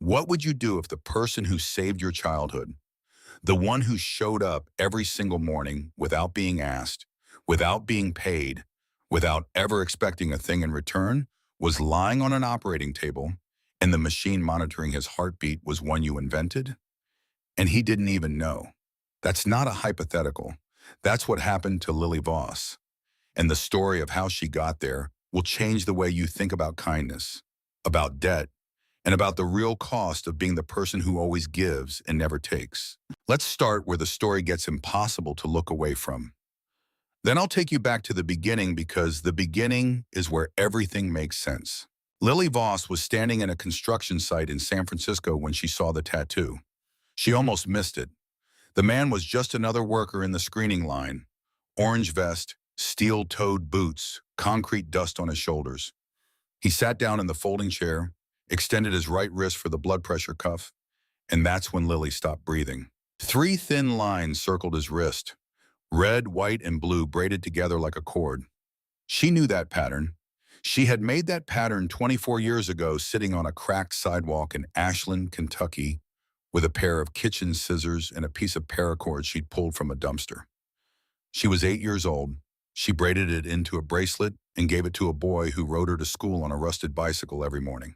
What would you do if the person who saved your childhood, the one who showed up every single morning without being asked, without being paid, without ever expecting a thing in return, was lying on an operating table and the machine monitoring his heartbeat was one you invented? And he didn't even know. That's not a hypothetical. That's what happened to Lily Voss. And the story of how she got there will change the way you think about kindness, about debt, and about the real cost of being the person who always gives and never takes. Let's start where the story gets impossible to look away from. Then I'll take you back to the beginning because the beginning is where everything makes sense. Lily Voss was standing in a construction site in San Francisco when she saw the tattoo. She almost missed it. The man was just another worker in the screening line. Orange vest, steel-toed boots, concrete dust on his shoulders. He sat down in the folding chair, extended his right wrist for the blood pressure cuff, and that's when Lily stopped breathing. Three thin lines circled his wrist, red, white, and blue braided together like a cord. She knew that pattern. She had made that pattern 24 years ago sitting on a cracked sidewalk in Ashland, Kentucky, with a pair of kitchen scissors and a piece of paracord she'd pulled from a dumpster. She was 8 years old. She braided it into a bracelet and gave it to a boy who rode her to school on a rusted bicycle every morning.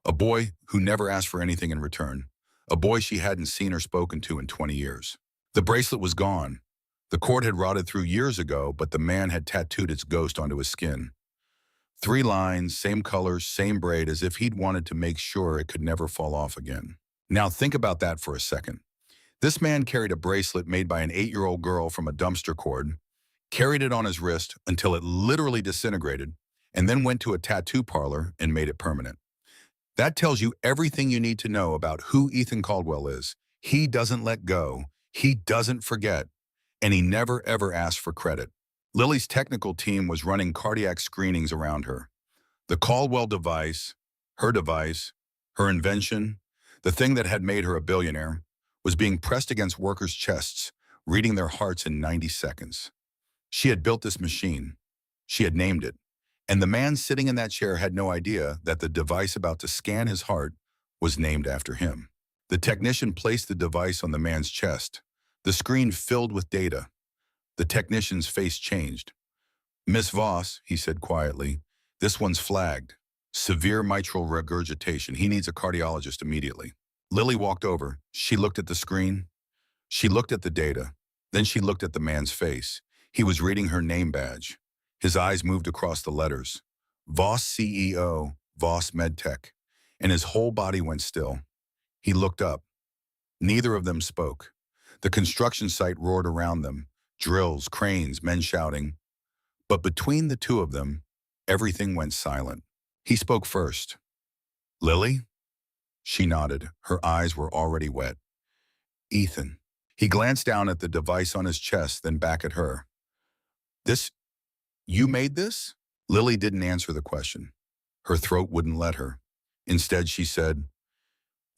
A boy who never asked for anything in return. A boy she hadn't seen or spoken to in 20 years. The bracelet was gone. The cord had rotted through years ago, but the man had tattooed its ghost onto his skin. 3 lines, same color, same braid, as if he'd wanted to make sure it could never fall off again. Now think about that for a second. This man carried a bracelet made by an 8-year-old girl from a dumpster cord, carried it on his wrist until it literally disintegrated, and then went to a tattoo parlor and made it permanent. That tells you everything you need to know about who Ethan Caldwell is. He doesn't let go, he doesn't forget, and he never ever asks for credit. Lily's technical team was running cardiac screenings around her. The Caldwell device, her invention, the thing that had made her a billionaire, was being pressed against workers' chests, reading their hearts in 90 seconds. She had built this machine. She had named it. And the man sitting in that chair had no idea that the device about to scan his heart was named after him. The technician placed the device on the man's chest. The screen filled with data. The technician's face changed. "Miss Voss," he said quietly, "this one's flagged. Severe mitral regurgitation. He needs a cardiologist immediately." Lily walked over. She looked at the screen. She looked at the data. Then she looked at the man's face. He was reading her name badge. His eyes moved across the letters. Voss CEO, Voss MedTech. And his whole body went still. He looked up. Neither of them spoke. The construction site roared around them. Drills, cranes, men shouting. But between the two of them, everything went silent. He spoke first. "Lily?" She nodded. Her eyes were already wet. "Ethan." He glanced down at the device on his chest, then back at her. You made this?" Lily didn't answer the question. Her throat wouldn't let her. Instead, she said,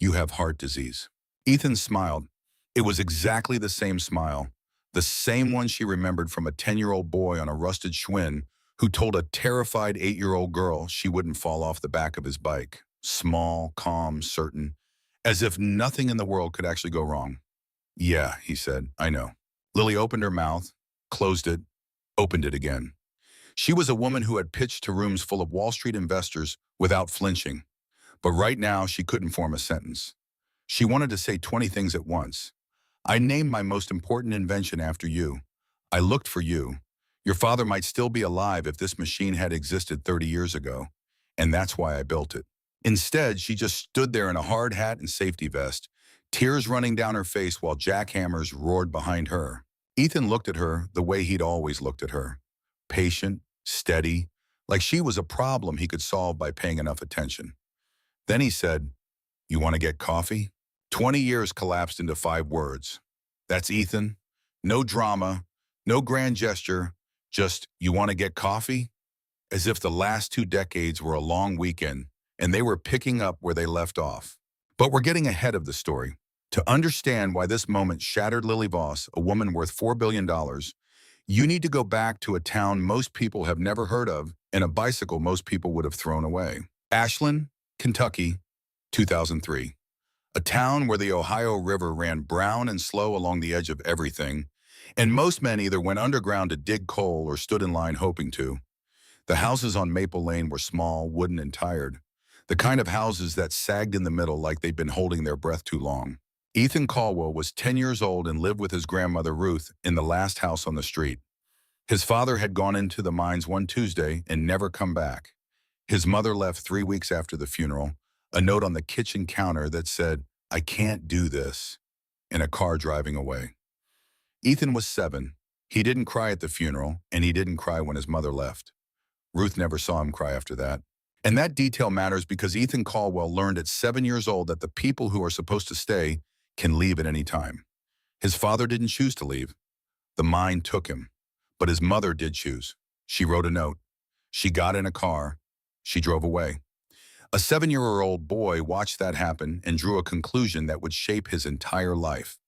"You have heart disease." Ethan smiled. It was exactly the same smile, the same one she remembered from a 10-year-old boy on a rusted Schwinn who told a terrified 8-year-old girl she wouldn't fall off the back of his bike. Small, calm, certain, as if nothing in the world could actually go wrong. "Yeah," he said, "I know." Lily opened her mouth, closed it, opened it again. She was a woman who had pitched to rooms full of Wall Street investors without flinching. But right now, she couldn't form a sentence. She wanted to say 20 things at once. "I named my most important invention after you. I looked for you. Your father might still be alive if this machine had existed 30 years ago. And that's why I built it." Instead, she just stood there in a hard hat and safety vest, tears running down her face while jackhammers roared behind her. Ethan looked at her the way he'd always looked at her. Patient, steady, like she was a problem he could solve by paying enough attention. Then he said, "You want to get coffee?" 20 years collapsed into 5 words. That's Ethan. No drama, no grand gesture, just, "You want to get coffee?" As if the last 2 decades were a long weekend and they were picking up where they left off. But we're getting ahead of the story. To understand why this moment shattered Lily Voss, a woman worth $4 billion, you need to go back to a town most people have never heard of and a bicycle most people would have thrown away. Ashland, Kentucky, 2003. A town where the Ohio River ran brown and slow along the edge of everything, and most men either went underground to dig coal or stood in line hoping to. The houses on Maple Lane were small, wooden, and tired. The kind of houses that sagged in the middle like they'd been holding their breath too long. Ethan Caldwell was 10 years old and lived with his grandmother Ruth in the last house on the street. His father had gone into the mines one Tuesday and never come back. His mother left 3 weeks after the funeral, a note on the kitchen counter that said, "I can't do this," in a car driving away. Ethan was 7. He didn't cry at the funeral, and he didn't cry when his mother left. Ruth never saw him cry after that. And that detail matters because Ethan Caldwell learned at 7 years old that the people who are supposed to stay can leave at any time. His father didn't choose to leave. The mine took him. But his mother did choose. She wrote a note. She got in a car. She drove away. A 7-year-old boy watched that happen and drew a conclusion that would shape his entire life.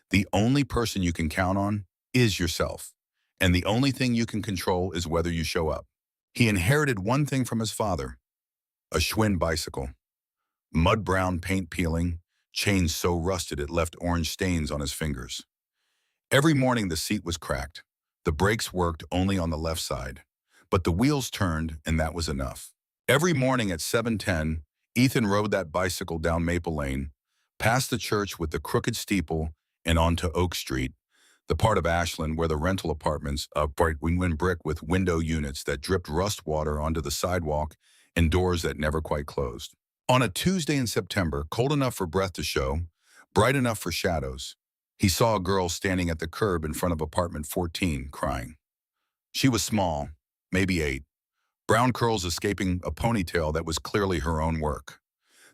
The only person you can count on is yourself. And the only thing you can control is whether you show up. He inherited one thing from his father, a Schwinn bicycle. Mud-brown paint peeling, chains so rusted it left orange stains on his fingers. Every morning the seat was cracked. The brakes worked only on the left side, but the wheels turned and that was enough. Every morning at 7:10, Ethan rode that bicycle down Maple Lane, past the church with the crooked steeple and onto Oak Street, the part of Ashland where the rental apartments of bright wing brick with window units that dripped rust water onto the sidewalk and doors that never quite closed. On a Tuesday in September, cold enough for breath to show, bright enough for shadows, he saw a girl standing at the curb in front of apartment 14, crying. She was small, maybe 8, brown curls escaping a ponytail that was clearly her own work.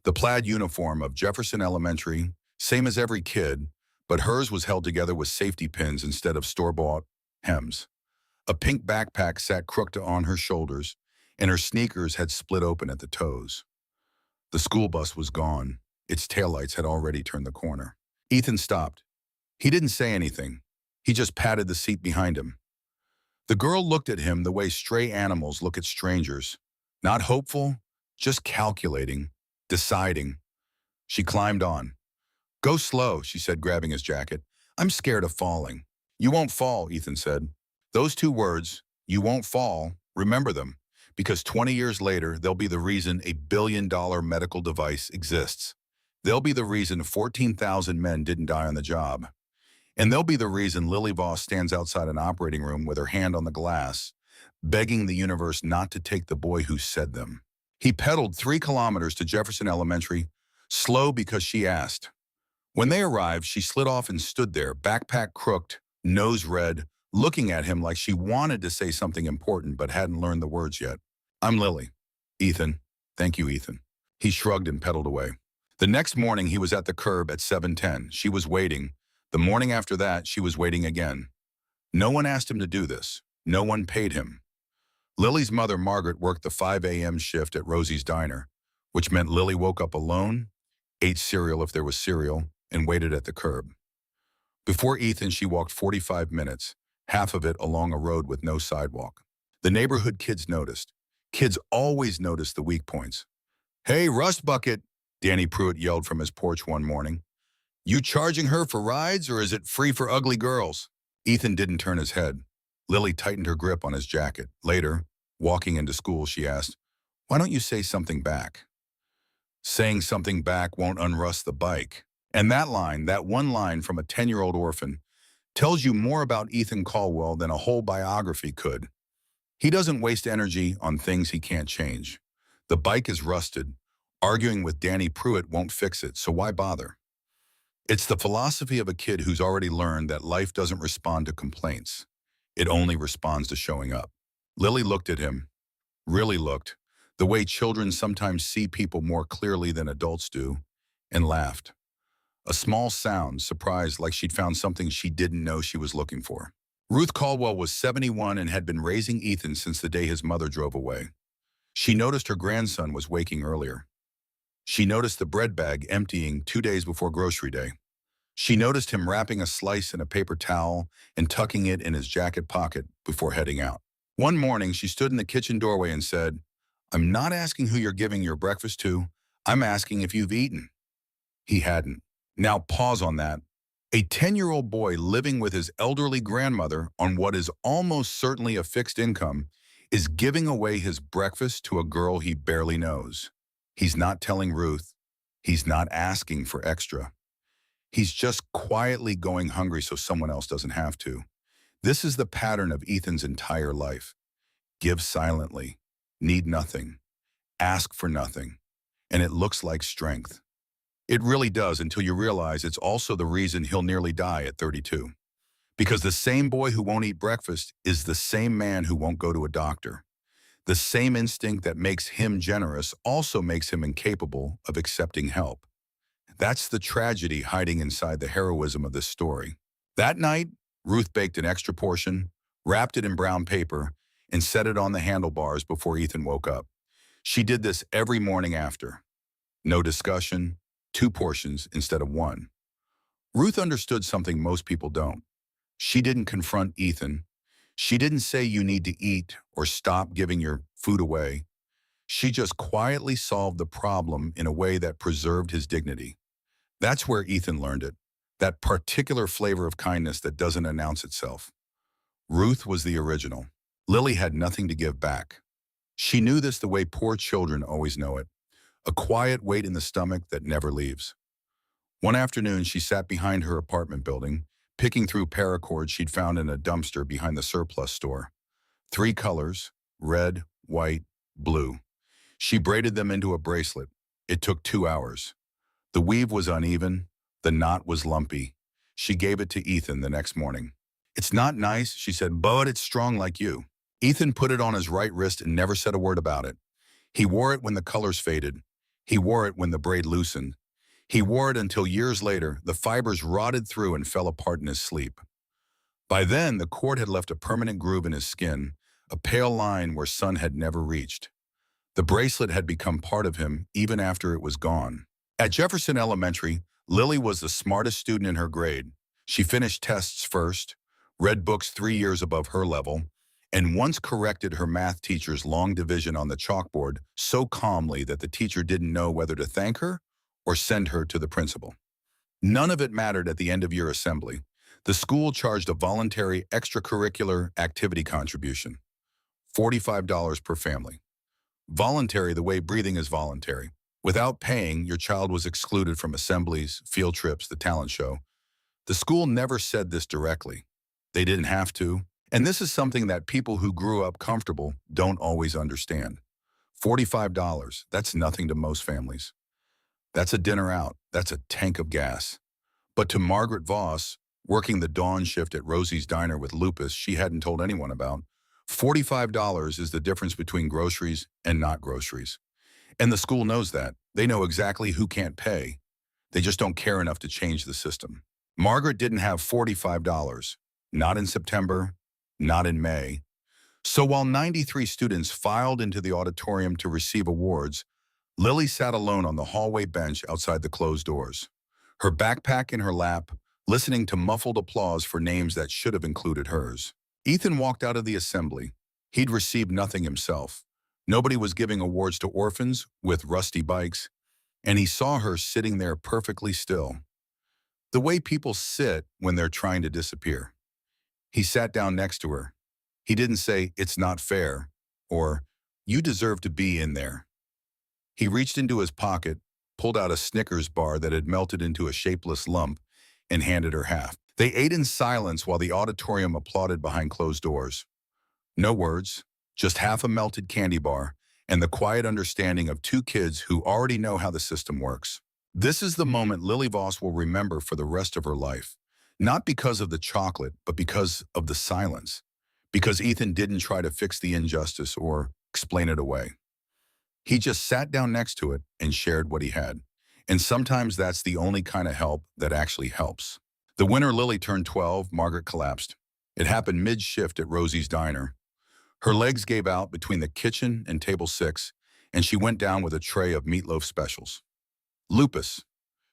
The plaid uniform of Jefferson Elementary, same as every kid, but hers was held together with safety pins instead of store-bought hems. A pink backpack sat crooked on her shoulders, and her sneakers had split open at the toes. The school bus was gone. Its taillights had already turned the corner. Ethan stopped. He didn't say anything. He just patted the seat behind him. The girl looked at him the way stray animals look at strangers. Not hopeful, just calculating, deciding. She climbed on. "Go slow," she said, grabbing his jacket. "I'm scared of falling." "You won't fall," Ethan said. Those 2 words, "you won't fall," remember them, because 20 years later, they'll be the reason a billion-dollar medical device exists. They'll be the reason 14,000 men didn't die on the job. And they'll be the reason Lily Voss stands outside an operating room with her hand on the glass, begging the universe not to take the boy who said them. He pedaled 3 kilometers to Jefferson Elementary, slow because she asked. When they arrived, she slid off and stood there, backpack crooked, nose red, looking at him like she wanted to say something important but hadn't learned the words yet. "I'm Lily." "Ethan." "Thank you, Ethan." He shrugged and pedaled away. The next morning, he was at the curb at 7:10. She was waiting. The morning after that, she was waiting again. No one asked him to do this. No one paid him. Lily's mother, Margaret, worked the 5 a.m. shift at Rosie's Diner, which meant Lily woke up alone, ate cereal if there was cereal, and waited at the curb. Before Ethan, she walked 45 minutes, half of it along a road with no sidewalk. The neighborhood kids noticed. Kids always notice the weak points. "Hey, Rust Bucket," Danny Pruitt yelled from his porch one morning. "You charging her for rides, or is it free for ugly girls?" Ethan didn't turn his head. Lily tightened her grip on his jacket. Later, walking into school, she asked, "Why don't you say something back?" "Saying something back won't unrust the bike." And that line, that one line from a 10-year-old orphan, tells you more about Ethan Caldwell than a whole biography could. He doesn't waste energy on things he can't change. The bike is rusted. Arguing with Danny Pruitt won't fix it, so why bother? It's the philosophy of a kid who's already learned that life doesn't respond to complaints. It only responds to showing up. Lily looked at him, really looked, the way children sometimes see people more clearly than adults do, and laughed. A small sound, surprised like she'd found something she didn't know she was looking for. Ruth Caldwell was 71 and had been raising Ethan since the day his mother drove away. She noticed her grandson was waking earlier. She noticed the bread bag emptying 2 days before grocery day. She noticed him wrapping a slice in a paper towel and tucking it in his jacket pocket before heading out. One morning, she stood in the kitchen doorway and said, "I'm not asking who you're giving your breakfast to. I'm asking if you've eaten." He hadn't. Now pause on that. A 10-year-old boy living with his elderly grandmother on what is almost certainly a fixed income is giving away his breakfast to a girl he barely knows. He's not telling Ruth. He's not asking for extra. He's just quietly going hungry so someone else doesn't have to. This is the pattern of Ethan's entire life. Give silently, need nothing, ask for nothing, and it looks like strength. It really does until you realize it's also the reason he'll nearly die at 32. Because the same boy who won't eat breakfast is the same man who won't go to a doctor. The same instinct that makes him generous also makes him incapable of accepting help. That's the tragedy hiding inside the heroism of this story. That night, Ruth baked an extra portion, wrapped it in brown paper, and set it on the handlebars before Ethan woke up. She did this every morning after. No discussion, 2 portions instead of 1. Ruth understood something most people don't. She didn't confront Ethan. She didn't say you need to eat or stop giving your food away. She just quietly solved the problem in a way that preserved his dignity. That's where Ethan learned it, that particular flavor of kindness that doesn't announce itself. Ruth was the original. Lily had nothing to give back. She knew this the way poor children always know it, a quiet weight in the stomach that never leaves. One afternoon, she sat behind her apartment building, picking through paracords she'd found in a dumpster behind the surplus store. 3 colors, red, white, blue. She braided them into a bracelet. It took 2 hours. The weave was uneven, the knot was lumpy. She gave it to Ethan the next morning. "It's not nice," she said, "but it's strong like you." Ethan put it on his right wrist and never said a word about it. He wore it when the colors faded. He wore it when the braid loosened. He wore it until years later, the fibers rotted through and fell apart in his sleep. By then, the cord had left a permanent groove in his skin, a pale line where sun had never reached. The bracelet had become part of him even after it was gone. At Jefferson Elementary, Lily was the smartest student in her grade. She finished tests first, read books 3 years above her level, and once corrected her math teacher's long division on the chalkboard so calmly that the teacher didn't know whether to thank her or send her to the principal. None of it mattered at the end of year assembly. The school charged a voluntary extracurricular activity contribution, $45 per family. Voluntary the way breathing is voluntary. Without paying, your child was excluded from assemblies, field trips, the talent show. The school never said this directly. They didn't have to. And this is something that people who grew up comfortable don't always understand. $45, that's nothing to most families. That's a dinner out. That's a tank of gas. But to Margaret Voss, working the dawn shift at Rosie's Diner with lupus she hadn't told anyone about, $45 is the difference between groceries and not groceries. And the school knows that. They know exactly who can't pay. They just don't care enough to change the system. Margaret didn't have $45, not in September, not in May. So while 93 students filed into the auditorium to receive awards, Lily sat alone on the hallway bench outside the closed doors, her backpack in her lap, listening to muffled applause for names that should have included hers. Ethan walked out of the assembly. He'd received nothing himself. Nobody was giving awards to orphans with rusty bikes, and he saw her sitting there perfectly still, the way people sit when they're trying to disappear. He sat down next to her. He didn't say, "It's not fair," or "You deserve to be in there." He reached into his pocket, pulled out a Snickers bar that had melted into a shapeless lump, and handed her half. They ate in silence while the auditorium applauded behind closed doors. No words, just half a melted candy bar, and the quiet understanding of 2 kids who already know how the system works. This is the moment Lily Voss will remember for the rest of her life. Not because of the chocolate, but because of the silence. Because Ethan didn't try to fix the injustice or explain it away. He just sat down next to it and shared what he had. And sometimes that's the only kind of help that actually helps. The winter Lily turned 12, Margaret collapsed. It happened mid-shift at Rosie's Diner. Her legs gave out between the kitchen and table 6, and she went down with a tray of meatloaf specials. Lupus.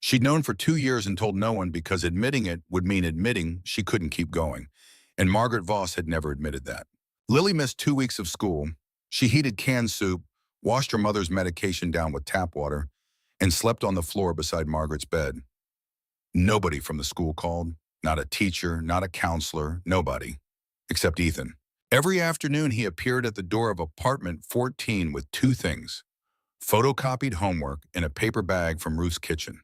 She'd known for 2 years and told no one because admitting it would mean admitting she couldn't keep going. And Margaret Voss had never admitted that. Lily missed 2 weeks of school. She heated canned soup, washed her mother's medication down with tap water, and slept on the floor beside Margaret's bed. Nobody from the school called, not a teacher, not a counselor, nobody, except Ethan. Every afternoon he appeared at the door of apartment 14 with two things: photocopied homework in a paper bag from Ruth's kitchen.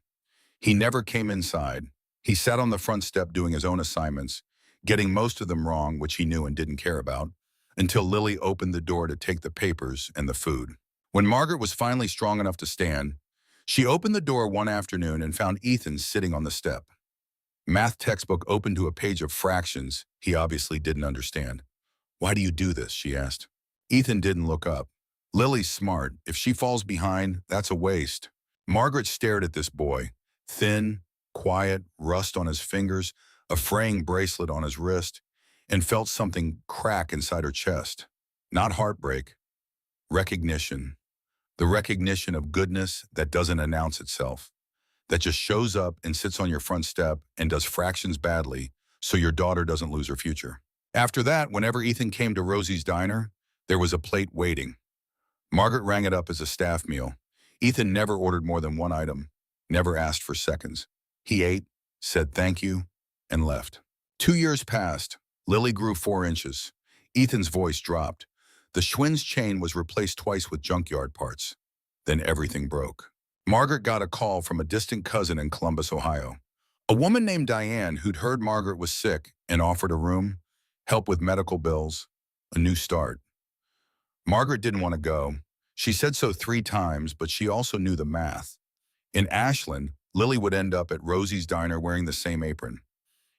He never came inside. He sat on the front step doing his own assignments, getting most of them wrong, which he knew and didn't care about, until Lily opened the door to take the papers and the food. When Margaret was finally strong enough to stand, she opened the door one afternoon and found Ethan sitting on the step. Math textbook open to a page of fractions he obviously didn't understand. "Why do you do this?" she asked. Ethan didn't look up. "Lily's smart. If she falls behind, that's a waste." Margaret stared at this boy, thin, quiet, rust on his fingers, a fraying bracelet on his wrist, and felt something crack inside her chest. Not heartbreak, recognition. The recognition of goodness that doesn't announce itself, that just shows up and sits on your front step and does fractions badly so your daughter doesn't lose her future. After that, whenever Ethan came to Rosie's diner, there was a plate waiting. Margaret rang it up as a staff meal. Ethan never ordered more than one item, never asked for seconds. He ate, said thank you, and left. 2 years passed. Lily grew 4 inches. Ethan's voice dropped. The Schwinn's chain was replaced twice with junkyard parts. Then everything broke. Margaret got a call from a distant cousin in Columbus, Ohio. A woman named Diane who'd heard Margaret was sick and offered a room, help with medical bills, a new start. Margaret didn't want to go. She said so 3 times, but she also knew the math. In Ashland, Lily would end up at Rosie's diner wearing the same apron.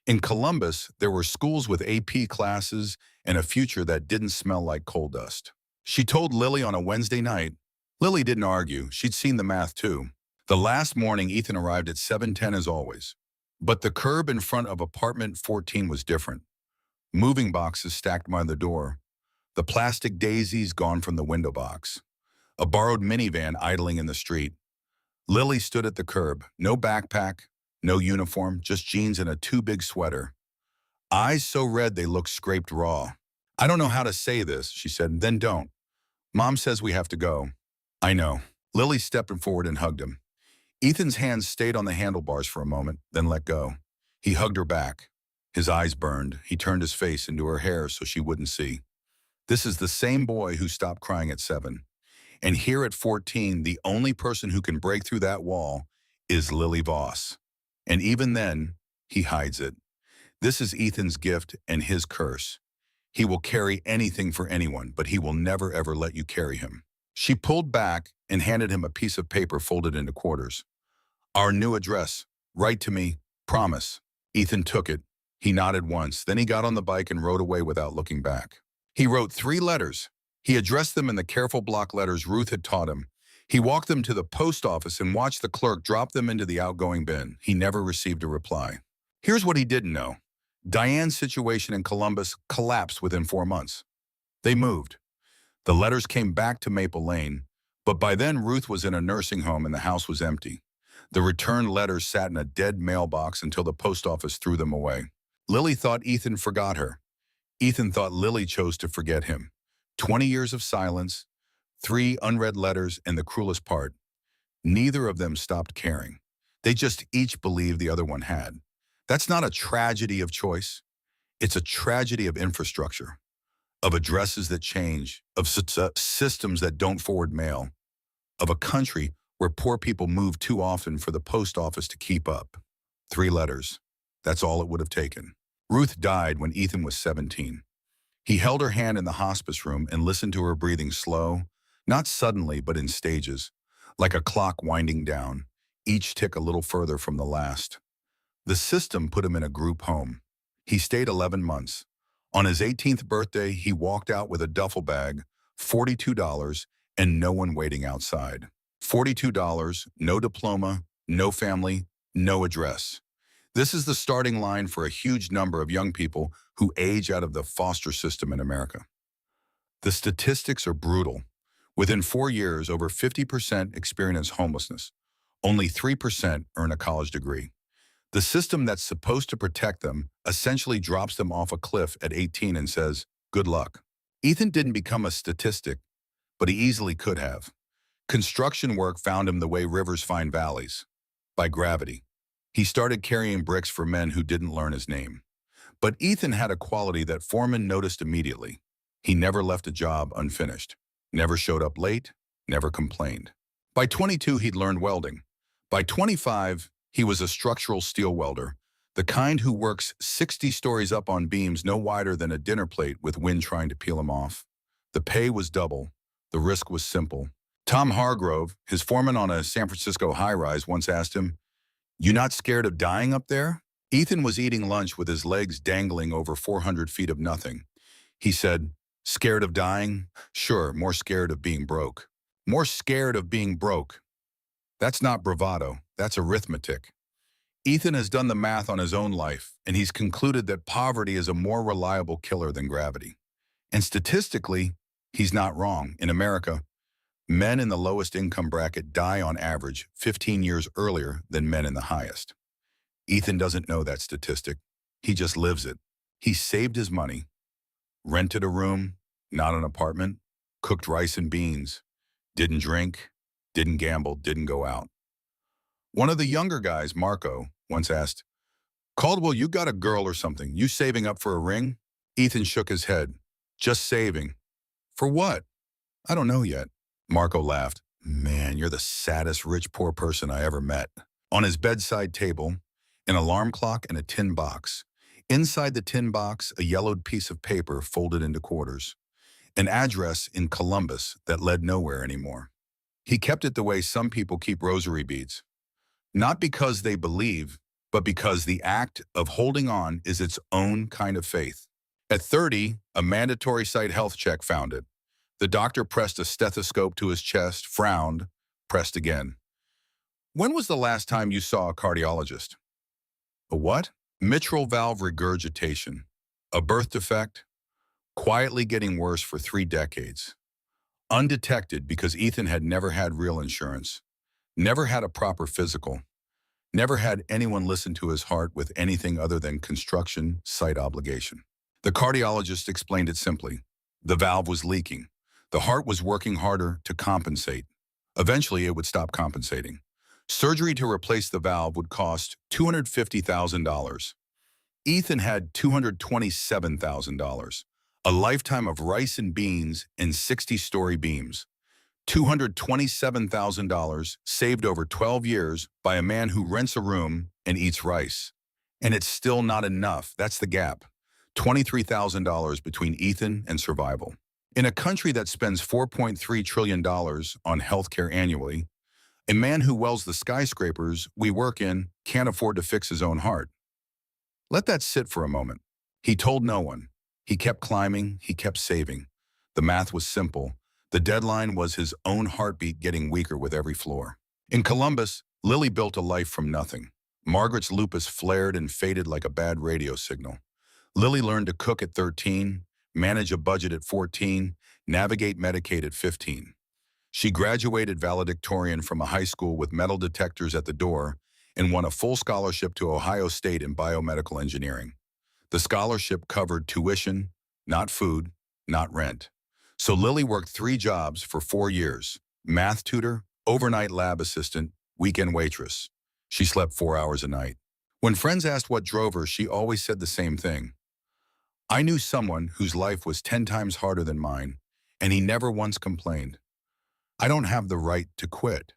In Columbus, there were schools with AP classes and a future that didn't smell like coal dust. She told Lily on a Wednesday night. Lily didn't argue. She'd seen the math too. The last morning, Ethan arrived at 7:10 as always. But the curb in front of apartment 14 was different. Moving boxes stacked by the door. The plastic daisies gone from the window box. A borrowed minivan idling in the street. Lily stood at the curb. No backpack, no uniform, just jeans and a too big sweater. Eyes so red they looked scraped raw. "I don't know how to say this," she said. "Then don't. Mom says we have to go." "I know." Lily stepped forward and hugged him. Ethan's hands stayed on the handlebars for a moment, then let go. He hugged her back. His eyes burned. He turned his face into her hair so she wouldn't see. This is the same boy who stopped crying at 7. And here at 14, the only person who can break through that wall is Lily Voss. And even then, he hides it. This is Ethan's gift and his curse. He will carry anything for anyone, but he will never ever let you carry him. She pulled back and handed him a piece of paper folded into quarters. "Our new address. Write to me. Promise." Ethan took it. He nodded once. Then he got on the bike and rode away without looking back. He wrote 3 letters. He addressed them in the careful block letters Ruth had taught him. He walked them to the post office and watched the clerk drop them into the outgoing bin. He never received a reply. Here's what he didn't know. Diane's situation in Columbus collapsed within 4 months. They moved. The letters came back to Maple Lane, but by then Ruth was in a nursing home and the house was empty. The returned letters sat in a dead mailbox until the post office threw them away. Lily thought Ethan forgot her. Ethan thought Lily chose to forget him. 20 years of silence, 3 unread letters, and the cruelest part, neither of them stopped caring. They just each believed the other one had. That's not a tragedy of choice. It's a tragedy of infrastructure, of addresses that change, of systems that don't forward mail, of a country where poor people move too often for the post office to keep up. 3 letters. That's all it would have taken. Ruth died when Ethan was 17. He held her hand in the hospice room and listened to her breathing slow, not suddenly but in stages, like a clock winding down, each tick a little further from the last. The system put him in a group home. He stayed 11 months. On his 18th birthday, he walked out with a duffel bag, $42, and no one waiting outside. $42, no diploma, no family, no address. This is the starting line for a huge number of young people who age out of the foster system in America. The statistics are brutal. Within 4 years, over 50% experience homelessness. Only 3% earn a college degree. The system that's supposed to protect them essentially drops them off a cliff at 18 and says, "Good luck." Ethan didn't become a statistic, but he easily could have. Construction work found him the way rivers find valleys, by gravity. He started carrying bricks for men who didn't learn his name. But Ethan had a quality that foremen noticed immediately. He never left a job unfinished, never showed up late, never complained. By 22, he'd learned welding. By 25, he was a structural steel welder, the kind who works 60 stories up on beams no wider than a dinner plate with wind trying to peel him off. The pay was double. The risk was simple. Tom Hargrove, his foreman on a San Francisco high-rise, once asked him, "You not scared of dying up there?" Ethan was eating lunch with his legs dangling over 400 feet of nothing. He said, "Scared of dying? Sure, more scared of being broke. More scared of being broke." That's not bravado, that's arithmetic. Ethan has done the math on his own life, and he's concluded that poverty is a more reliable killer than gravity. And statistically, he's not wrong. In America, men in the lowest income bracket die on average 15 years earlier than men in the highest. Ethan doesn't know that statistic. He just lives it. He saved his money, rented a room, not an apartment, cooked rice and beans, didn't drink, didn't gamble, didn't go out. One of the younger guys, Marco, once asked, "Caldwell, you got a girl or something. You saving up for a ring?" Ethan shook his head. "Just saving." "For what?" "I don't know yet." Marco laughed. "Man, you're the saddest rich poor person I ever met." On his bedside table, an alarm clock and a tin box. Inside the tin box, a yellowed piece of paper folded into quarters. An address in Columbus that led nowhere anymore. He kept it the way some people keep rosary beads. Not because they believe, but because the act of holding on is its own kind of faith. At 30, a mandatory site health check found it. The doctor pressed a stethoscope to his chest, frowned, pressed again. "When was the last time you saw a cardiologist?" "A what?" "Mitral valve regurgitation. A birth defect, quietly getting worse for 3 decades. Undetected because Ethan had never had real insurance, never had a proper physical, never had anyone listen to his heart with anything other than construction site obligation. The cardiologist explained it simply. The valve was leaking. The heart was working harder to compensate. Eventually, it would stop compensating. Surgery to replace the valve would cost $250,000. Ethan had $227,000. A lifetime of rice and beans and 60-story beams. $227,000 saved over 12 years by a man who rents a room and eats rice. And it's still not enough. That's the gap. $23,000 between Ethan and survival. In a country that spends $4.3 trillion on healthcare annually, a man who welds the skyscrapers we work in can't afford to fix his own heart. Let that sit for a moment. He told no one. He kept climbing, he kept saving. The math was simple. The deadline was his own heartbeat getting weaker with every floor. In Columbus, Lily built a life from nothing. Margaret's lupus flared and faded like a bad radio signal. Lily learned to cook at 13, manage a budget at 14, navigate Medicaid at 15. She graduated valedictorian from a high school with metal detectors at the door and won a full scholarship to Ohio State in biomedical engineering. The scholarship covered tuition, not food, not rent. So Lily worked 3 jobs for 4 years: math tutor, overnight lab assistant, weekend waitress. She slept 4 hours a night. When friends asked what drove her, she always said the same thing. "I knew someone whose life was 10 times harder than mine, and he never once complained. I don't have the right to quit."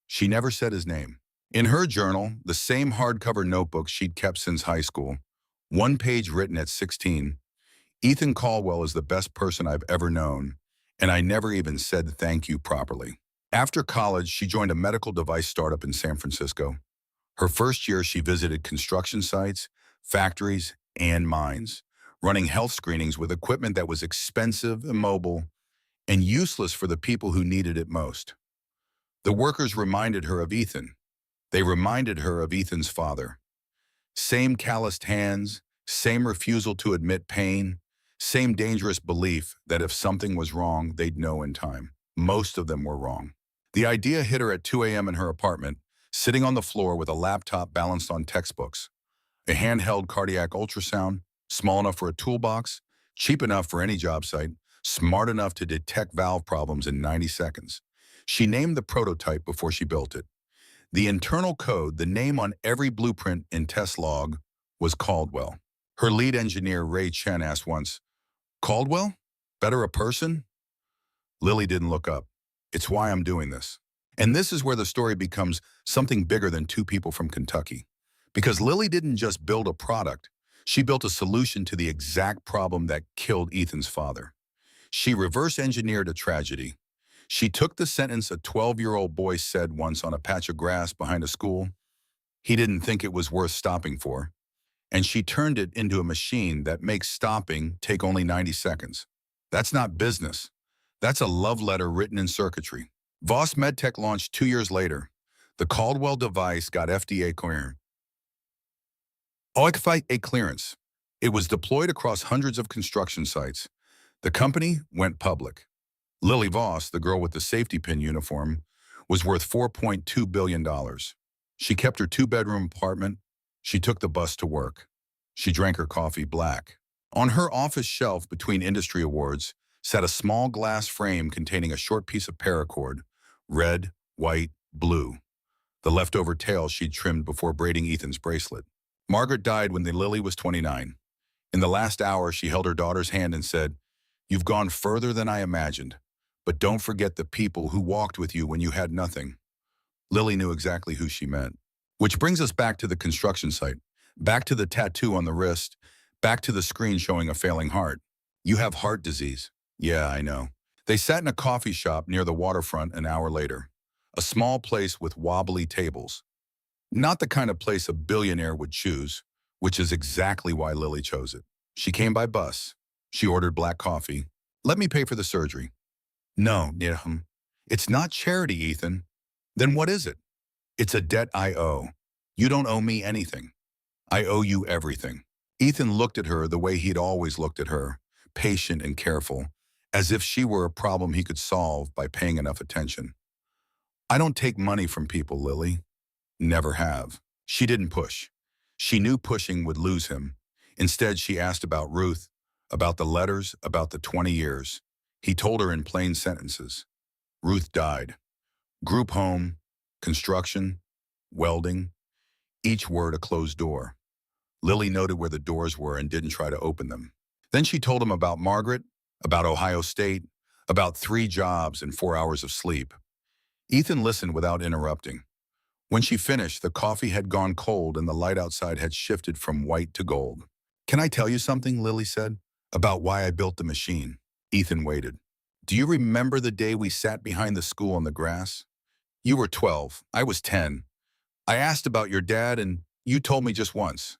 She never said his name. In her journal, the same hardcover notebook she'd kept since high school, 1 page written at 16, "Ethan Caldwell is the best person I've ever known, and I never even said thank you properly." After college, she joined a medical device startup in San Francisco. Her first year, she visited construction sites, factories, and mines, running health screenings with equipment that was expensive, immobile, and useless for the people who needed it most. The workers reminded her of Ethan. They reminded her of Ethan's father. Same calloused hands, same refusal to admit pain, same dangerous belief that if something was wrong, they'd know in time. Most of them were wrong. The idea hit her at 2 a.m. in her apartment, sitting on the floor with a laptop balanced on textbooks. A handheld cardiac ultrasound, small enough for a toolbox, cheap enough for any job site, smart enough to detect valve problems in 90 seconds. She named the prototype before she built it. The internal code, the name on every blueprint and test log, was Caldwell. Her lead engineer, Ray Chen, asked once, "Caldwell? Better a person?" Lily didn't look up. "It's why I'm doing this." And this is where the story becomes something bigger than two people from Kentucky. Because Lily didn't just build a product, she built a solution to the exact problem that killed Ethan's father. She reverse engineered a tragedy. She took the sentence a 12-year-old boy said once on a patch of grass behind a school. He didn't think it was worth stopping for. And she turned it into a machine that makes stopping take only 90 seconds. That's not business. That's a love letter written in circuitry. Voss MedTech launched 2 years later. The Caldwell device got FDA clearance. OICFI clearance. It was deployed across hundreds of construction sites. The company went public. Lily Voss, the girl with the safety pin uniform, was worth $4.2 billion. She kept her two-bedroom apartment. She took the bus to work. She drank her coffee black. On her office shelf between industry awards sat a small glass frame containing a short piece of paracord, red, white, blue, the leftover tail she'd trimmed before braiding Ethan's bracelet. Margaret died when the Lily was 29. In the last hour, she held her daughter's hand and said, "You've gone further than I imagined, but don't forget the people who walked with you when you had nothing." Lily knew exactly who she meant. Which brings us back to the construction site, back to the tattoo on the wrist, back to the screen showing a failing heart. "You have heart disease." "Yeah, I know." They sat in a coffee shop near the waterfront an hour later, a small place with wobbly tables. Not the kind of place a billionaire would choose, which is exactly why Lily chose it. She came by bus. She ordered black coffee. "Let me pay for the surgery." "No, Niham. It's not charity, Ethan." "Then what is it?" "It's a debt I owe. You don't owe me anything. I owe you everything." Ethan looked at her the way he'd always looked at her, patient and careful, as if she were a problem he could solve by paying enough attention. "I don't take money from people, Lily. Never have." She didn't push. She knew pushing would lose him. Instead, she asked about Ruth, about the letters, about the 20 years. He told her in plain sentences. Ruth died. Group home, construction, welding, each word a closed door. Lily noted where the doors were and didn't try to open them. Then she told him about Margaret, about Ohio State, about 3 jobs and 4 hours of sleep. Ethan listened without interrupting. When she finished, the coffee had gone cold and the light outside had shifted from white to gold. "Can I tell you something?" Lily said. "About why I built the machine." Ethan waited. "Do you remember the day we sat behind the school on the grass? You were 12. I was 10. I asked about your dad and you told me just once.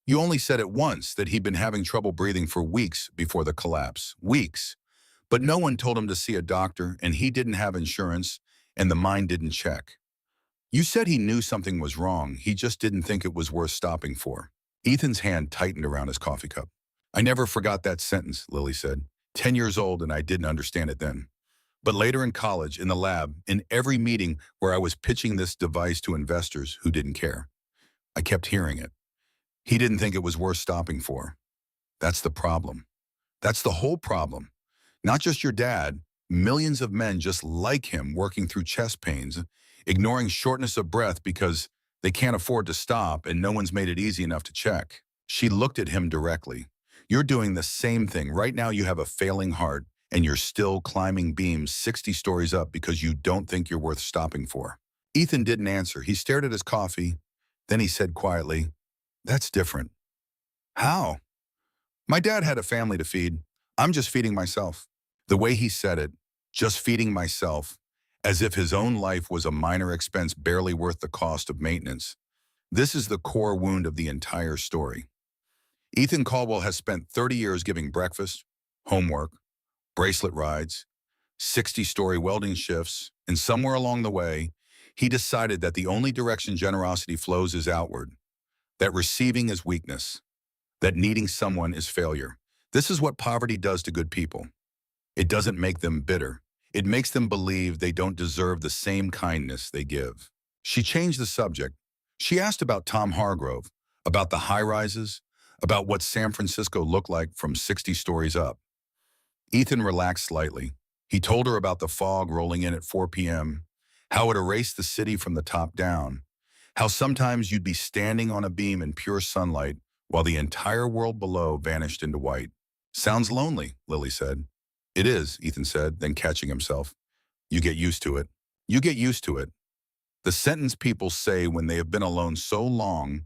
You only said it once that he'd been having trouble breathing for weeks before the collapse. Weeks. But no one told him to see a doctor and he didn't have insurance and the mine didn't check. You said he knew something was wrong. He just didn't think it was worth stopping for." Ethan's hand tightened around his coffee cup. "I never forgot that sentence," Lily said. 10 years old and I didn't understand it then. But later in college, in the lab, in every meeting where I was pitching this device to investors who didn't care, I kept hearing it. He didn't think it was worth stopping for. That's the problem. That's the whole problem. Not just your dad, millions of men just like him working through chest pains, ignoring shortness of breath because they can't afford to stop and no one's made it easy enough to check. She looked at him directly. "You're doing the same thing. Right now you have a failing heart and you're still climbing beams 60 stories up because you don't think you're worth stopping for." Ethan didn't answer. He stared at his coffee. Then he said quietly, "That's different." "How?" "My dad had a family to feed. I'm just feeding myself." The way he said it, just feeding myself, as if his own life was a minor expense barely worth the cost of maintenance. This is the core wound of the entire story. Ethan Caldwell has spent 30 years giving breakfast, homework, bracelet rides, 60-story welding shifts, and somewhere along the way, he decided that the only direction generosity flows is outward, that receiving is weakness, that needing someone is failure. This is what poverty does to good people. It doesn't make them bitter. It makes them believe they don't deserve the same kindness they give. She changed the subject. She asked about Tom Hargrove, about the high-rises, about what San Francisco looked like from 60 stories up. Ethan relaxed slightly. He told her about the fog rolling in at 4 p.m., how it erased the city from the top down, how sometimes you'd be standing on a beam in pure sunlight while the entire world below vanished into white. Sounds lonely, Lily said. It is, Ethan said, then catching himself. You get used to it. You get used to it. The sentence people say when they have been alone so long,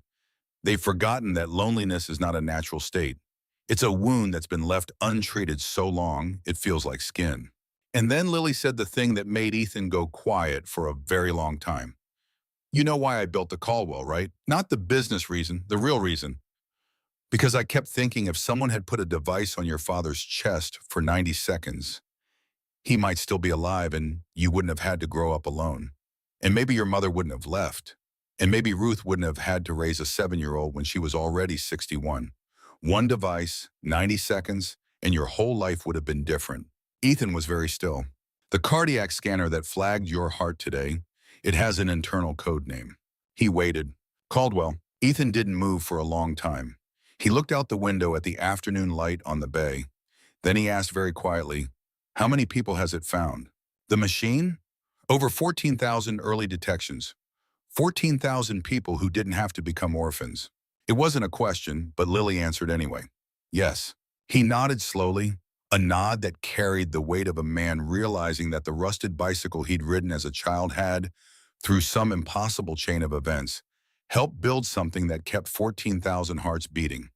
they've forgotten that loneliness is not a natural state. It's a wound that's been left untreated so long, it feels like skin. And then Lily said the thing that made Ethan go quiet for a very long time. You know why I built the Caldwell, right? Not the business reason, the real reason. Because I kept thinking if someone had put a device on your father's chest for 90 seconds, he might still be alive and you wouldn't have had to grow up alone. And maybe your mother wouldn't have left. And maybe Ruth wouldn't have had to raise a 7-year-old when she was already 61. One device, 90 seconds, and your whole life would have been different. Ethan was very still. The cardiac scanner that flagged your heart today, it has an internal code name. He waited. Caldwell. Ethan didn't move for a long time. He looked out the window at the afternoon light on the bay. Then he asked very quietly, how many people has it found? The machine? Over 14,000 early detections. 14,000 people who didn't have to become orphans. It wasn't a question, but Lily answered anyway. Yes. He nodded slowly, a nod that carried the weight of a man realizing that the rusted bicycle he'd ridden as a child had, through some impossible chain of events, helped build something that kept 14,000 hearts beating.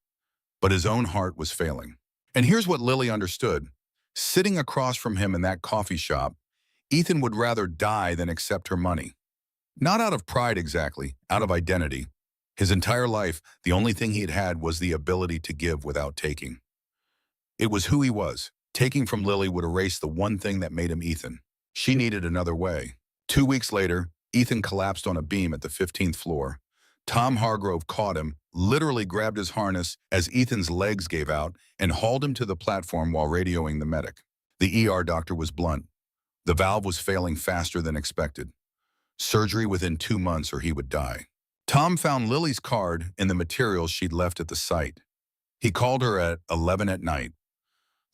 But his own heart was failing. And here's what Lily understood. Sitting across from him in that coffee shop, Ethan would rather die than accept her money. Not out of pride exactly, out of identity. His entire life, the only thing he'd had was the ability to give without taking. It was who he was. Taking from Lily would erase the one thing that made him Ethan. She needed another way. 2 weeks later, Ethan collapsed on a beam at the 15th floor. Tom Hargrove caught him, literally grabbed his harness as Ethan's legs gave out, and hauled him to the platform while radioing the medic. The ER doctor was blunt. The valve was failing faster than expected. Surgery within 2 months or he would die. Tom found Lily's card in the materials she'd left at the site. He called her at 11 at night.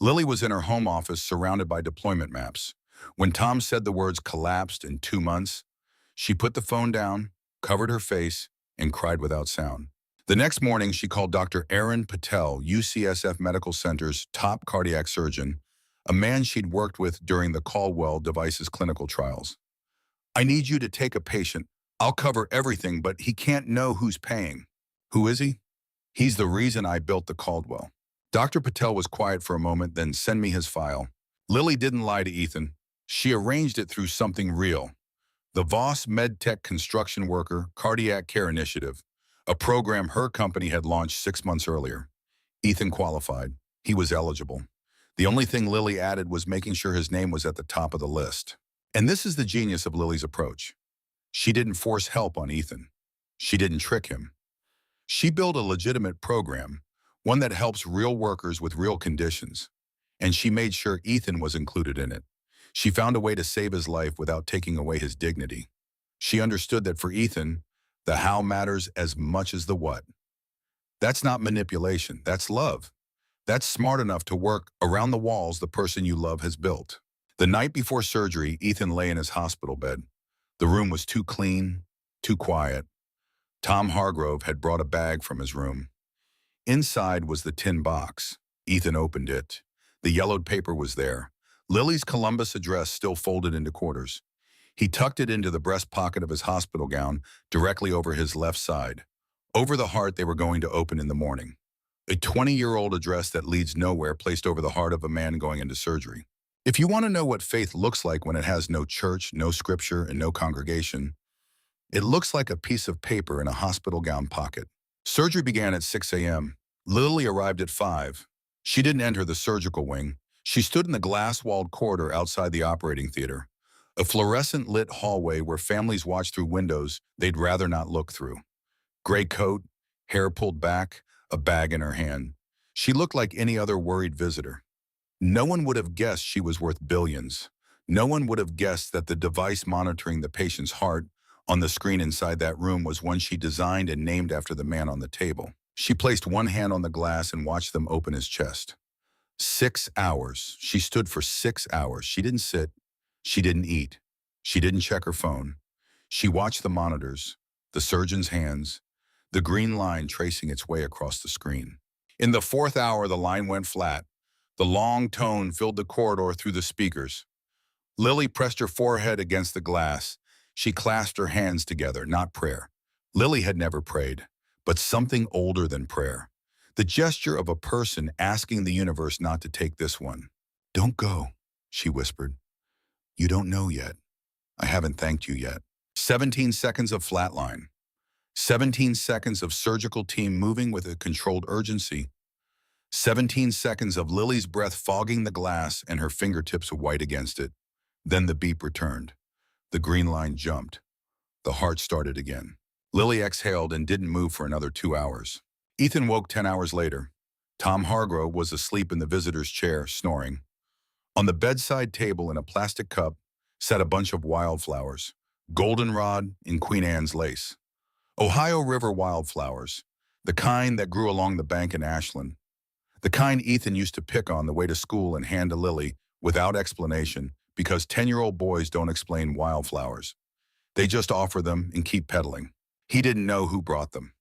Lily was in her home office surrounded by deployment maps. When Tom said the words collapsed in 2 months, she put the phone down, covered her face, and cried without sound. The next morning, she called Dr. Aaron Patel, UCSF Medical Center's top cardiac surgeon, a man she'd worked with during the Caldwell device's clinical trials. I need you to take a patient. I'll cover everything, but he can't know who's paying. Who is he? He's the reason I built the Caldwell. Dr. Patel was quiet for a moment, then send me his file. Lily didn't lie to Ethan. She arranged it through something real. The Voss MedTech Construction Worker Cardiac Care Initiative, a program her company had launched 6 months earlier. Ethan qualified. He was eligible. The only thing Lily added was making sure his name was at the top of the list. And this is the genius of Lily's approach. She didn't force help on Ethan. She didn't trick him. She built a legitimate program, one that helps real workers with real conditions. And she made sure Ethan was included in it. She found a way to save his life without taking away his dignity. She understood that for Ethan, the how matters as much as the what. That's not manipulation, that's love. That's smart enough to work around the walls the person you love has built. The night before surgery, Ethan lay in his hospital bed. The room was too clean, too quiet. Tom Hargrove had brought a bag from his room. Inside was the tin box. Ethan opened it. The yellowed paper was there. Lily's Columbus address still folded into quarters. He tucked it into the breast pocket of his hospital gown, directly over his left side. Over the heart they were going to open in the morning. A 20-year-old address that leads nowhere placed over the heart of a man going into surgery. If you want to know what faith looks like when it has no church, no scripture, and no congregation, it looks like a piece of paper in a hospital gown pocket. Surgery began at 6 a.m. Lily arrived at 5. She didn't enter the surgical wing. She stood in the glass-walled corridor outside the operating theater, a fluorescent-lit hallway where families watched through windows they'd rather not look through. Gray coat, hair pulled back, a bag in her hand. She looked like any other worried visitor. No one would have guessed she was worth billions. No one would have guessed that the device monitoring the patient's heart on the screen inside that room was one she designed and named after the man on the table. She placed one hand on the glass and watched them open his chest. 6 hours. She stood for 6 hours. She didn't sit. She didn't eat. She didn't check her phone. She watched the monitors, the surgeon's hands, the green line tracing its way across the screen. In the fourth hour, the line went flat. The long tone filled the corridor through the speakers. Lily pressed her forehead against the glass. She clasped her hands together, not prayer. Lily had never prayed, but something older than prayer. The gesture of a person asking the universe not to take this one. "Don't go," she whispered. "You don't know yet. I haven't thanked you yet." 17 seconds of flatline. 17 seconds of surgical team moving with a controlled urgency. 17 seconds of Lily's breath fogging the glass and her fingertips white against it. Then the beep returned. The green line jumped. The heart started again. Lily exhaled and didn't move for another 2 hours. Ethan woke 10 hours later. Tom Hargrove was asleep in the visitor's chair, snoring. On the bedside table in a plastic cup sat a bunch of wildflowers, goldenrod in Queen Anne's lace. Ohio River wildflowers, the kind that grew along the bank in Ashland. The kind Ethan used to pick on the way to school and hand to Lily without explanation, because 10-year-old boys don't explain wildflowers. They just offer them and keep peddling. He didn't know who brought them.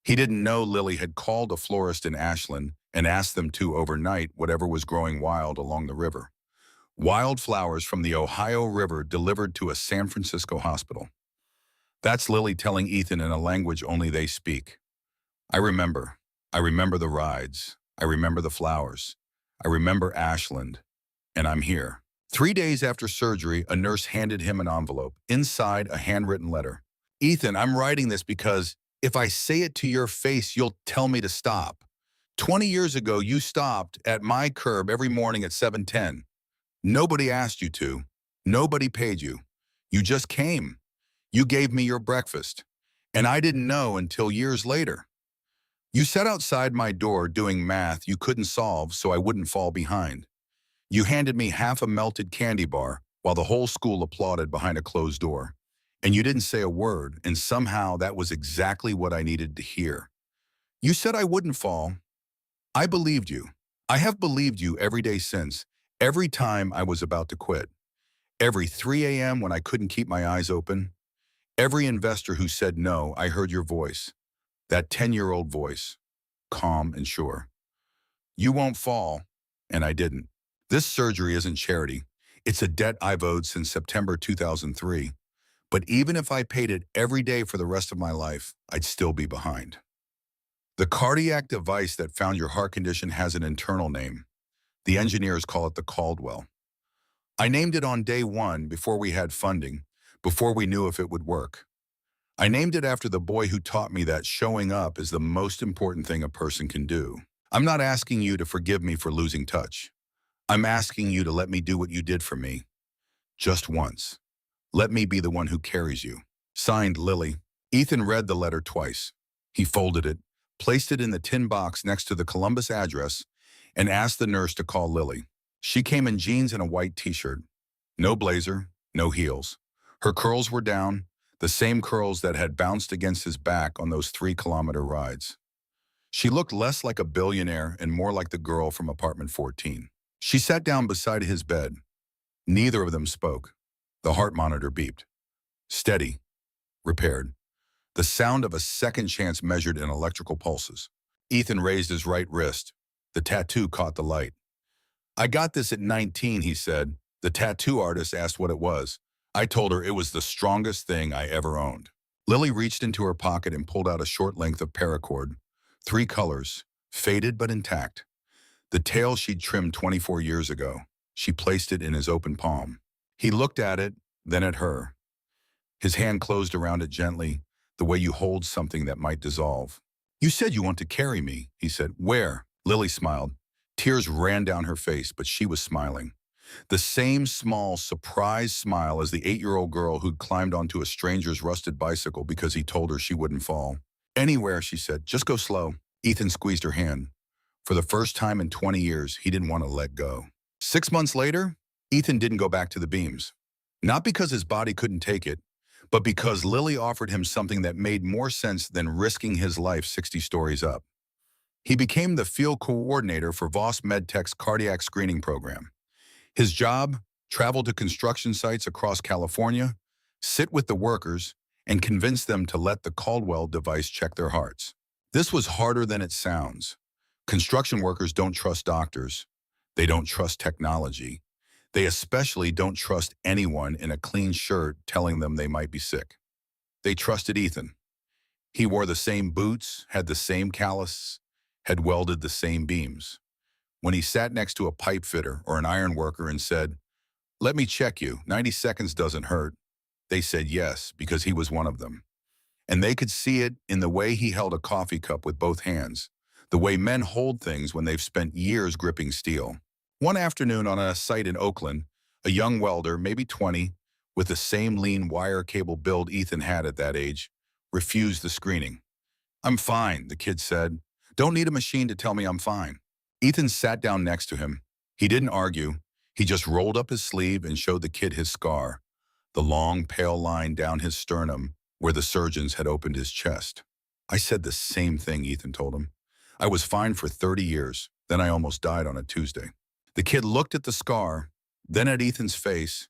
He didn't know Lily had called a florist in Ashland and asked them to overnight whatever was growing wild along the river. Wildflowers from the Ohio River delivered to a San Francisco hospital. That's Lily telling Ethan in a language only they speak. I remember. I remember the rides. I remember the flowers. I remember Ashland. And I'm here. 3 days after surgery, a nurse handed him an envelope. Inside, a handwritten letter. "Ethan, I'm writing this because if I say it to your face, you'll tell me to stop. 20 years ago, you stopped at my curb every morning at 7:10. Nobody asked you to. Nobody paid you. You just came. You gave me your breakfast. And I didn't know until years later. You sat outside my door doing math you couldn't solve so I wouldn't fall behind. You handed me half a melted candy bar while the whole school applauded behind a closed door. And you didn't say a word, and somehow that was exactly what I needed to hear. You said I wouldn't fall. I believed you. I have believed you every day since, every time I was about to quit. Every 3 a.m. when I couldn't keep my eyes open. Every investor who said no, I heard your voice. That 10-year-old voice, calm and sure. You won't fall, and I didn't. This surgery isn't charity. It's a debt I've owed since September 2003. But even if I paid it every day for the rest of my life, I'd still be behind. The cardiac device that found your heart condition has an internal name. The engineers call it the Caldwell. I named it on day one before we had funding, before we knew if it would work. I named it after the boy who taught me that showing up is the most important thing a person can do. I'm not asking you to forgive me for losing touch. I'm asking you to let me do what you did for me. Just once. Let me be the one who carries you. Signed, Lily. Ethan read the letter twice. He folded it, placed it in the tin box next to the Columbus address, and asked the nurse to call Lily. She came in jeans and a white t-shirt. No blazer, no heels. Her curls were down, the same curls that had bounced against his back on those 3-kilometer rides. She looked less like a billionaire and more like the girl from apartment 14. She sat down beside his bed. Neither of them spoke. The heart monitor beeped. Steady. Repaired. The sound of a second chance measured in electrical pulses. Ethan raised his right wrist. The tattoo caught the light. I got this at 19, he said. The tattoo artist asked what it was. I told her it was the strongest thing I ever owned. Lily reached into her pocket and pulled out a short length of paracord. 3 colors, faded but intact. The tail she'd trimmed 24 years ago. She placed it in his open palm. He looked at it, then at her. His hand closed around it gently, the way you hold something that might dissolve. You said you want to carry me, he said. Where? Lily smiled. Tears ran down her face, but she was smiling. The same small, surprised smile as the 8-year-old girl who'd climbed onto a stranger's rusted bicycle because he told her she wouldn't fall. Anywhere, she said. Just go slow. Ethan squeezed her hand. For the first time in 20 years, he didn't want to let go. 6 months later, Ethan didn't go back to the beams. Not because his body couldn't take it, but because Lily offered him something that made more sense than risking his life 60 stories up. He became the field coordinator for Voss MedTech's cardiac screening program. His job, travel to construction sites across California, sit with the workers, and convince them to let the Caldwell device check their hearts. This was harder than it sounds. Construction workers don't trust doctors. They don't trust technology. They especially don't trust anyone in a clean shirt telling them they might be sick. They trusted Ethan. He wore the same boots, had the same callus, had welded the same beams. When he sat next to a pipe fitter or an iron worker and said, "Let me check you, 90 seconds doesn't hurt," they said yes, because he was one of them. And they could see it in the way he held a coffee cup with both hands, the way men hold things when they've spent years gripping steel. One afternoon on a site in Oakland, a young welder, maybe 20, with the same lean wire cable build Ethan had at that age, refused the screening. "I'm fine," the kid said. "Don't need a machine to tell me I'm fine." Ethan sat down next to him. He didn't argue. He just rolled up his sleeve and showed the kid his scar, the long, pale line down his sternum where the surgeons had opened his chest. "I said the same thing," Ethan told him. "I was fine for 30 years. Then I almost died on a Tuesday." The kid looked at the scar, then at Ethan's face,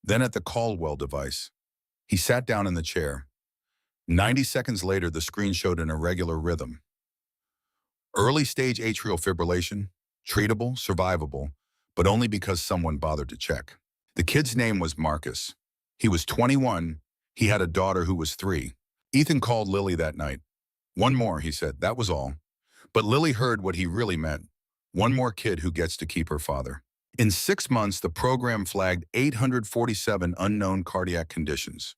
then at the Caldwell device. He sat down in the chair. 90 seconds later, the screen showed an irregular rhythm. Early stage atrial fibrillation, treatable, survivable, but only because someone bothered to check. The kid's name was Marcus. He was 21. He had a daughter who was 3. Ethan called Lily that night. "One more," he said. That was all. But Lily heard what he really meant. One more kid who gets to keep her father. In 6 months, the program flagged 847 unknown cardiac conditions.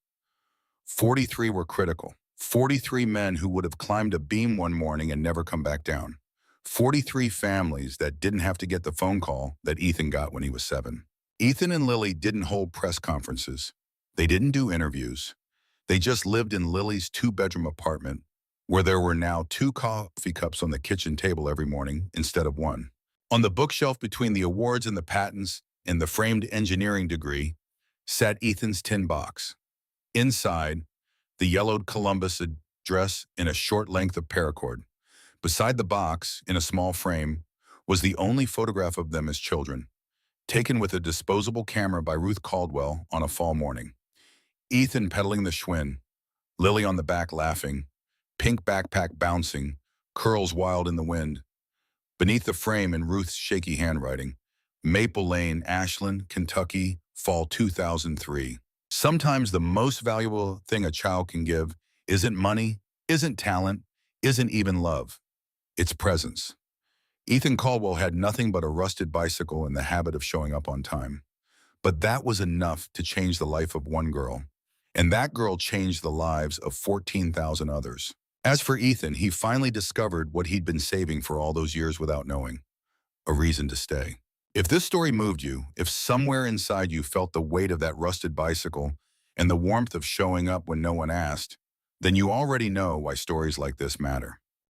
43 were critical. 43 men who would have climbed a beam one morning and never come back down. 43 families that didn't have to get the phone call that Ethan got when he was 7. Ethan and Lily didn't hold press conferences. They didn't do interviews. They just lived in Lily's 2-bedroom apartment, where there were now 2 coffee cups on the kitchen table every morning instead of 1. On the bookshelf between the awards and the patents and the framed engineering degree sat Ethan's tin box. Inside, the yellowed Columbus address in a short length of paracord. Beside the box, in a small frame, was the only photograph of them as children, taken with a disposable camera by Ruth Caldwell on a fall morning. Ethan pedaling the Schwinn, Lily on the back laughing, pink backpack bouncing, curls wild in the wind. Beneath the frame in Ruth's shaky handwriting, Maple Lane, Ashland, Kentucky, fall 2003. Sometimes the most valuable thing a child can give isn't money, isn't talent, isn't even love. It's presence. Ethan Caldwell had nothing but a rusted bicycle and the habit of showing up on time. But that was enough to change the life of one girl. And that girl changed the lives of 14,000 others. As for Ethan, he finally discovered what he'd been saving for all those years without knowing: a reason to stay. If this story moved you, if somewhere inside you felt the weight of that rusted bicycle and the warmth of showing up when no one asked, then you already know why stories like this matter.